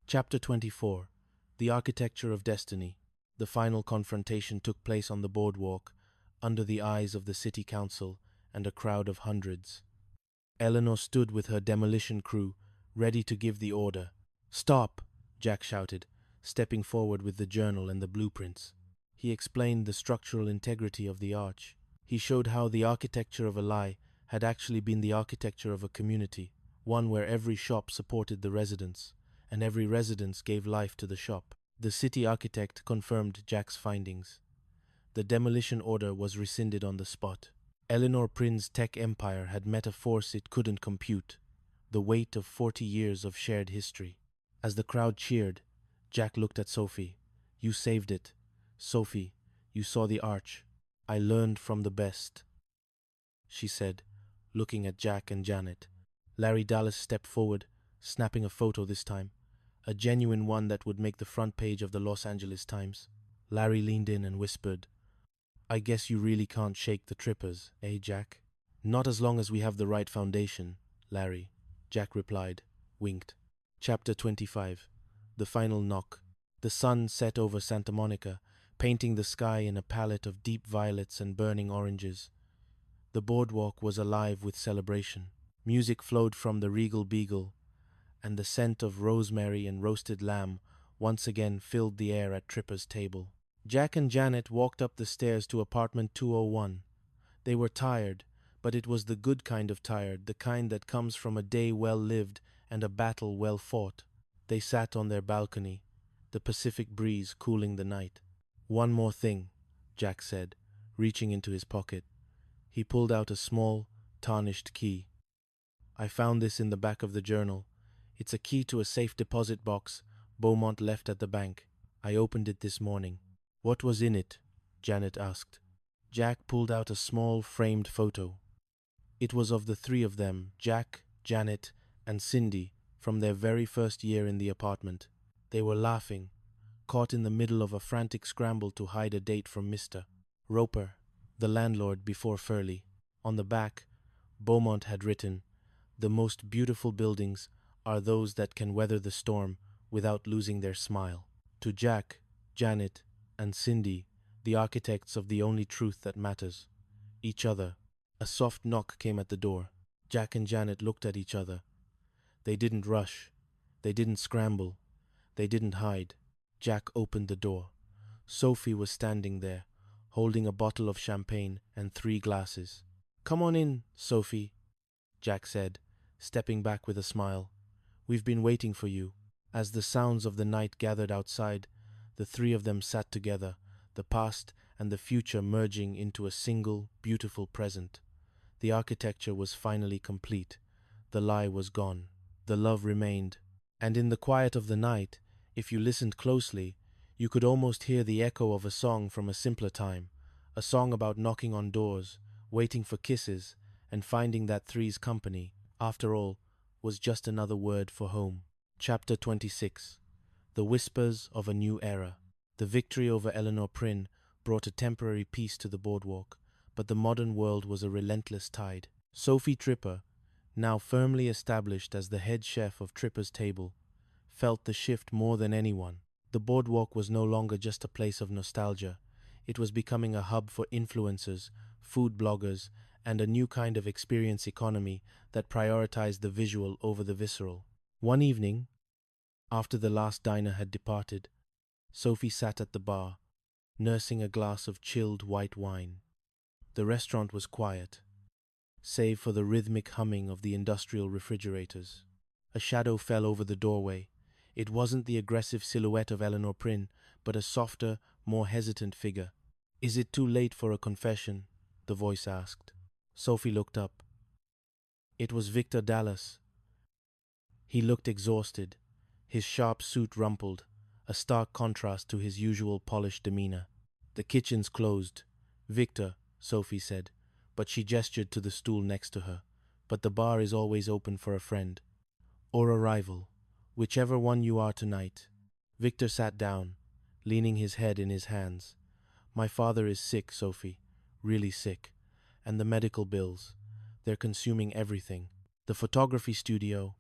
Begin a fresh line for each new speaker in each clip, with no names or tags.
Chapter 24. The Architecture of Destiny. The final confrontation took place on the boardwalk, under the eyes of the city council and a crowd of hundreds. Eleanor stood with her demolition crew, ready to give the order. "Stop!" Jack shouted, stepping forward with the journal and the blueprints. He explained the structural integrity of the arch. He showed how the architecture of a lie had actually been the architecture of a community, one where every shop supported the residents, and every residence gave life to the shop. The city architect confirmed Jack's findings. The demolition order was rescinded on the spot. Eleanor Prynne's tech empire had met a force it couldn't compute, the weight of 40 years of shared history. As the crowd cheered, Jack looked at Sophie. "You saved it. Sophie, you saw the arch. I learned from the best," she said, looking at Jack and Janet. Larry Dallas stepped forward, snapping a photo this time, a genuine one that would make the front page of the Los Angeles Times. Larry leaned in and whispered, "I guess you really can't shake the trippers, eh, Jack?" "Not as long as we have the right foundation, Larry," Jack replied, winked. Chapter 25. The Final Knock. The sun set over Santa Monica, painting the sky in a palette of deep violets and burning oranges. The boardwalk was alive with celebration. Music flowed from the Regal Beagle, and the scent of rosemary and roasted lamb once again filled the air at Tripper's table. Jack and Janet walked up the stairs to apartment 201. They were tired, but it was the good kind of tired, the kind that comes from a day well lived and a battle well fought. They sat on their balcony, the Pacific breeze cooling the night. "One more thing," Jack said, reaching into his pocket. He pulled out a small, tarnished key. "I found this in the back of the journal. It's a key to a safe deposit box Beaumont left at the bank. I opened it this morning." "What was in it?" Janet asked. Jack pulled out a small framed photo. It was of the three of them, Jack, Janet, and Cindy, from their very first year in the apartment. They were laughing, caught in the middle of a frantic scramble to hide a date from Mr. Roper, the landlord before Furley. On the back, Beaumont had written, "The most beautiful buildings are those that can weather the storm without losing their smile." To Jack, Janet, and Cindy, the architects of the only truth that matters, each other. A soft knock came at the door. Jack and Janet looked at each other. They didn't rush. They didn't scramble. They didn't hide. Jack opened the door. Sophie was standing there, holding a bottle of champagne and 3 glasses. "Come on in, Sophie," Jack said, stepping back with a smile. "We've been waiting for you." As the sounds of the night gathered outside, the three of them sat together, the past and the future merging into a single, beautiful present. The architecture was finally complete. The lie was gone. The love remained. And in the quiet of the night, if you listened closely, you could almost hear the echo of a song from a simpler time, a song about knocking on doors, waiting for kisses, and finding that three's company, after all, was just another word for home. Chapter 26. The Whispers of a New Era. The victory over Eleanor Prynne brought a temporary peace to the boardwalk, but the modern world was a relentless tide. Sophie Tripper, now firmly established as the head chef of Tripper's Table, felt the shift more than anyone. The boardwalk was no longer just a place of nostalgia. It was becoming a hub for influencers, food bloggers, and a new kind of experience economy that prioritized the visual over the visceral. One evening, after the last diner had departed, Sophie sat at the bar, nursing a glass of chilled white wine. The restaurant was quiet, save for the rhythmic humming of the industrial refrigerators. A shadow fell over the doorway. It wasn't the aggressive silhouette of Eleanor Prynne, but a softer, more hesitant figure. "Is it too late for a confession?" the voice asked. Sophie looked up. It was Victor Dallas. He looked exhausted, his sharp suit rumpled, a stark contrast to his usual polished demeanor. "The kitchen's closed, Victor," Sophie said, but she gestured to the stool next to her. "But the bar is always open for a friend. Or a rival, whichever one you are tonight." Victor sat down, leaning his head in his hands. "My father is sick, Sophie, really sick. And the medical bills, they're consuming everything. The photography studio,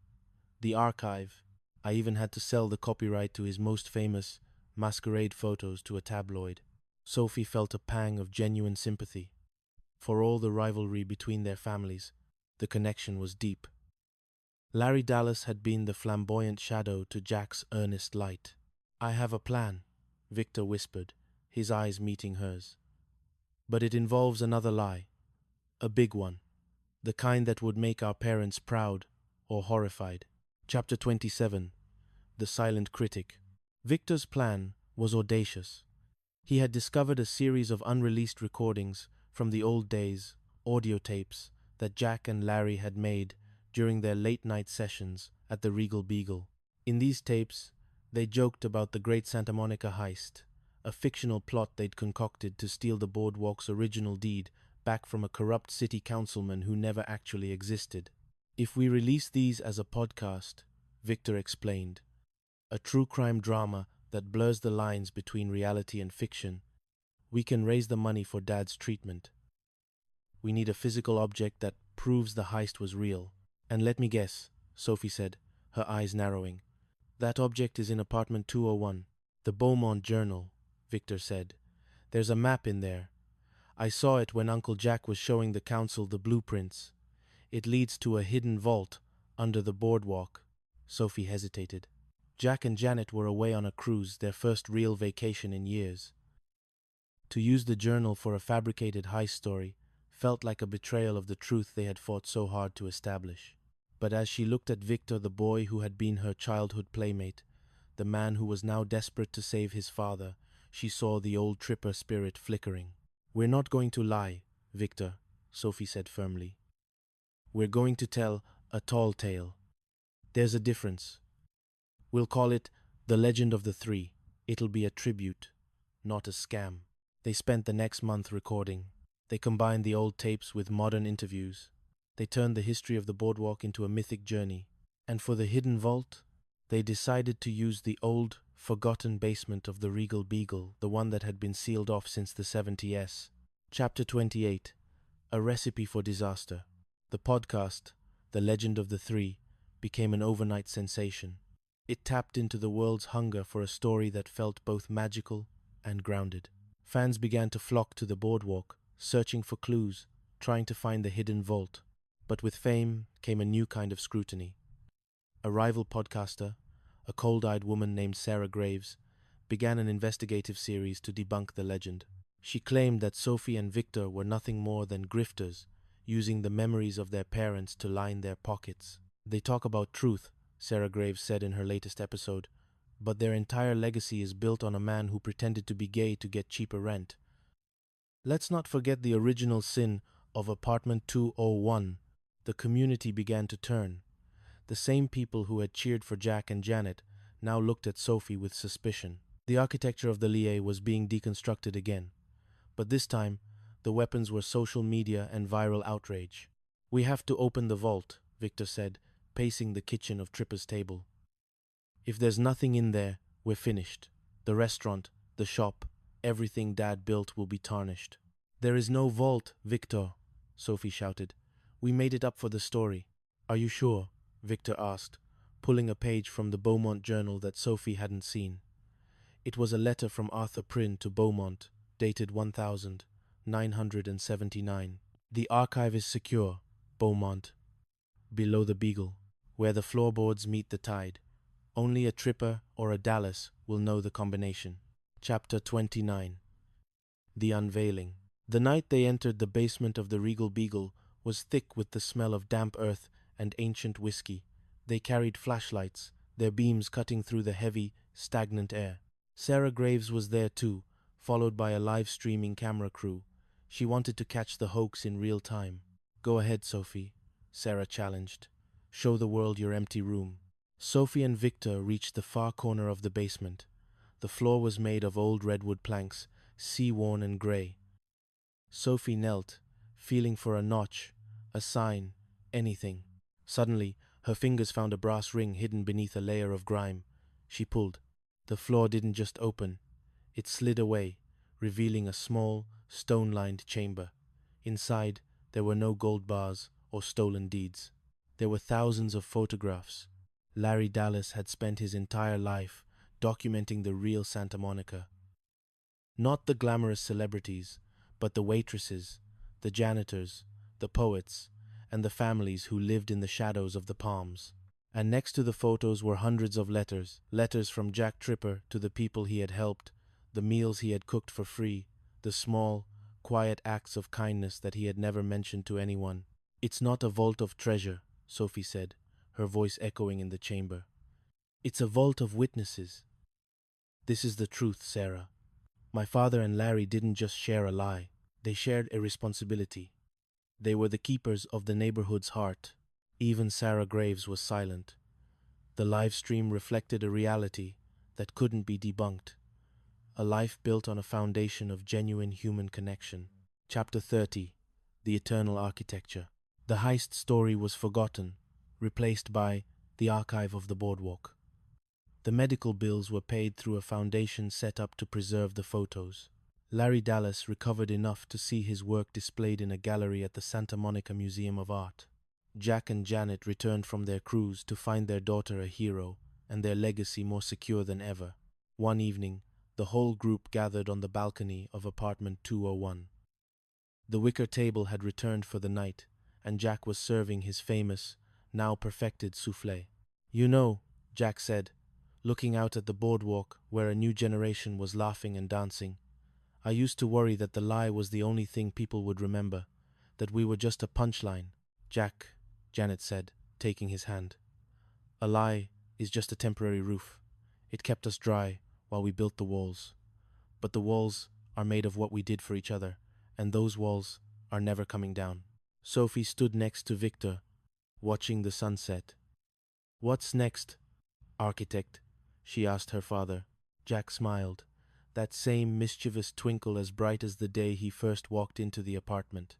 the archive. I even had to sell the copyright to his most famous masquerade photos to a tabloid. Sophie felt a pang of genuine sympathy. For all the rivalry between their families, the connection was deep. Larry Dallas had been the flamboyant shadow to Jack's earnest light. "I have a plan," Victor whispered, his eyes meeting hers. "But it involves another lie. A big one. The kind that would make our parents proud or horrified." Chapter 27. The Silent Critic. Victor's plan was audacious. He had discovered a series of unreleased recordings from the old days, audio tapes, that Jack and Larry had made during their late-night sessions at the Regal Beagle. In these tapes, they joked about the Great Santa Monica Heist, a fictional plot they'd concocted to steal the boardwalk's original deed back from a corrupt city councilman who never actually existed. "If we release these as a podcast," Victor explained, "a true crime drama that blurs the lines between reality and fiction, we can raise the money for Dad's treatment. We need a physical object that proves the heist was real." "And let me guess," Sophie said, her eyes narrowing. "That object is in apartment 201. "The Beaumont Journal," Victor said. "There's a map in there. I saw it when Uncle Jack was showing the council the blueprints. It leads to a hidden vault under the boardwalk." Sophie hesitated. Jack and Janet were away on a cruise, their first real vacation in years. To use the journal for a fabricated heist story felt like a betrayal of the truth they had fought so hard to establish. But as she looked at Victor, the boy who had been her childhood playmate, the man who was now desperate to save his father, she saw the old tripper spirit flickering. "We're not going to lie, Victor," Sophie said firmly. "We're going to tell a tall tale. There's a difference. We'll call it The Legend of the Three. It'll be a tribute, not a scam." They spent the next month recording. They combined the old tapes with modern interviews. They turned the history of the boardwalk into a mythic journey. And for the hidden vault, they decided to use the old, forgotten basement of the Regal Beagle, the one that had been sealed off since the 70s. Chapter 28. A Recipe for Disaster. The podcast, The Legend of the Three, became an overnight sensation. It tapped into the world's hunger for a story that felt both magical and grounded. Fans began to flock to the boardwalk, searching for clues, trying to find the hidden vault. But with fame came a new kind of scrutiny. A rival podcaster, a cold-eyed woman named Sarah Graves, began an investigative series to debunk the legend. She claimed that Sophie and Victor were nothing more than grifters, using the memories of their parents to line their pockets. "They talk about truth," Sarah Graves said in her latest episode, "but their entire legacy is built on a man who pretended to be gay to get cheaper rent. Let's not forget the original sin of apartment 201. The community began to turn. The same people who had cheered for Jack and Janet now looked at Sophie with suspicion. The architecture of the Lie was being deconstructed again. But this time, the weapons were social media and viral outrage. "We have to open the vault," Victor said, pacing the kitchen of Tripper's table. "If there's nothing in there, we're finished. The restaurant, the shop, everything Dad built will be tarnished." "There is no vault, Victor," Sophie shouted. "We made it up for the story." "Are you sure?" Victor asked, pulling a page from the Beaumont Journal that Sophie hadn't seen. It was a letter from Arthur Prynne to Beaumont, dated 1979. "The archive is secure, Beaumont. Below the Beagle, where the floorboards meet the tide. Only a Tripper or a Dallas will know the combination." Chapter 29. The Unveiling. The night they entered the basement of the Regal Beagle was thick with the smell of damp earth and ancient whiskey. They carried flashlights, their beams cutting through the heavy, stagnant air. Sarah Graves was there too, followed by a live-streaming camera crew. She wanted to catch the hoax in real time. "Go ahead, Sophie," Sarah challenged. "Show the world your empty room." Sophie and Victor reached the far corner of the basement. The floor was made of old redwood planks, sea-worn and gray. Sophie knelt, feeling for a notch, a sign, anything. Suddenly, her fingers found a brass ring hidden beneath a layer of grime. She pulled. The floor didn't just open. It slid away, revealing a small, stone-lined chamber. Inside, there were no gold bars or stolen deeds. There were thousands of photographs, Larry Dallas had spent his entire life documenting the real Santa Monica. Not the glamorous celebrities, but the waitresses, the janitors, the poets, and the families who lived in the shadows of the palms. And next to the photos were hundreds of letters from Jack Tripper to the people he had helped, the meals he had cooked for free, the small, quiet acts of kindness that he had never mentioned to anyone. "It's not a vault of treasure," Sophie said, her voice echoing in the chamber. "It's a vault of witnesses. This is the truth, Sarah. My father and Larry didn't just share a lie, they shared a responsibility. They were the keepers of the neighborhood's heart." Even Sarah Graves was silent. The live stream reflected a reality that couldn't be debunked, a life built on a foundation of genuine human connection. Chapter 30. The Eternal Architecture. The heist story was forgotten, replaced by the archive of the boardwalk. The medical bills were paid through a foundation set up to preserve the photos. Larry Dallas recovered enough to see his work displayed in a gallery at the Santa Monica Museum of Art. Jack and Janet returned from their cruise to find their daughter a hero and their legacy more secure than ever. One evening, the whole group gathered on the balcony of apartment 201. The wicker table had returned for the night, and Jack was serving his famous, now perfected soufflé. "You know," Jack said, looking out at the boardwalk where a new generation was laughing and dancing, "I used to worry that the lie was the only thing people would remember, that we were just a punchline." "Jack," Janet said, taking his hand, "a lie is just a temporary roof. It kept us dry while we built the walls. But the walls are made of what we did for each other, and those walls are never coming down." Sophie stood next to Victor, watching the sunset. "What's next, architect?" she asked her father. Jack smiled, that same mischievous twinkle as bright as the day he first walked into the apartment.